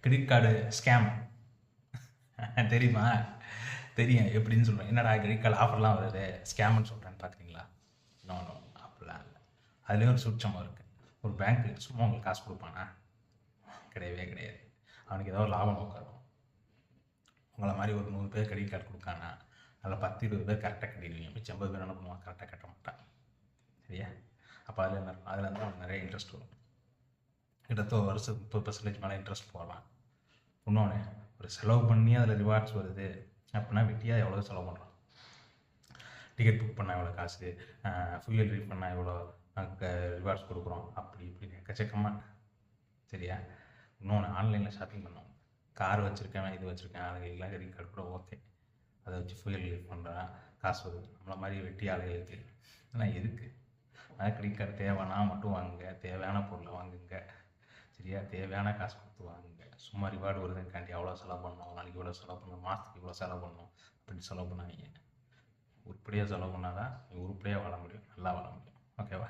Credit card scam தெரியுமா? தெரியும் எப்படின்னு சொல்கிறேன். என்னடா கிரெடிட் கார்டு ஆஃபர்லாம் வருது ஸ்கேம்னு சொல்கிறேன்னு பார்க்குறீங்களா? நோ நோ, அப்படிலாம் இல்லை. அதுலேயும் ஒரு சூட்சமாக இருக்குது. ஒரு பேங்க்கு சும்மா உங்களுக்கு காசு கொடுப்பானா? கிடையவே கிடையாது. அவனுக்கு ஏதோ ஒரு லாபம் நோக்கம் இருக்கும். உங்களை மாதிரி ஒரு 100 பேர் கிரெடிட் கார்டு கொடுக்கானா அதில் 10-20 பேர் கரெக்டாக கட்டிடுவீங்க. மிச்சம் 50 பேர் என்ன பண்ணுவாங்க? கரெக்டாக கட்ட மாட்டான். சரியா? அப்போ அதில் என்ன இருக்கும்? அதில் இருந்து அவனுக்கு நிறைய இன்ட்ரெஸ்ட் வரும். கிட்டத்தட்ட ஒரு வருஷத்துக்கு 30% மேலே இன்ட்ரெஸ்ட் போடலாம். இன்னொன்று, ஒரு செலவு பண்ணி அதில் ரிவார்ட்ஸ் வருது அப்படின்னா வெட்டியாக எவ்வளோ செலவு பண்ணுறோம்? டிக்கெட் புக் பண்ணால் எவ்வளோ காசு, ஃபியூயல் ரீஃபண்ட் பண்ணால் எவ்வளோ ரிவார்ட்ஸ் கொடுக்குறோம், அப்படி இப்படி எக்கச்சக்கமாக. சரியா? இன்னொன்று, ஆன்லைனில் ஷாப்பிங் பண்ணுவோம். கார் வச்சுருக்கேன், இது வச்சுருக்கேன், அதுக்கெல்லாம் கிரெடிட் கார்டு கூட ஓகே. அதை வச்சு ஃபியூயல் ரீஃபண்ட் பண்ணுறேன், காசு வருது. நம்மளை மாதிரி வெட்டி ஆளுகளுக்கு ஆனால் எதுக்கு? ஆனால் கிரெடிட் கார்டு தேவைன்னா மட்டும் வாங்குங்க, தேவையான பொருளை வாங்குங்க. சரியா? தேவையான காசு கொடுத்து வாங்குங்க. சும்மா ரிவார்டு வருதுக்காண்டி அவ்வளோ செலவு பண்ணணும், நாளைக்கு இவ்வளோ செலவு பண்ணணும், மாதத்துக்கு இவ்வளோ செலவு பண்ணணும் அப்படின்னு செலவு பண்ணாதீங்க. உருப்படியாக செலவு பண்ணால் தான் நீங்கள் உருப்படியாக வாழ முடியும், நல்லா வாழ முடியும். ஓகேவா?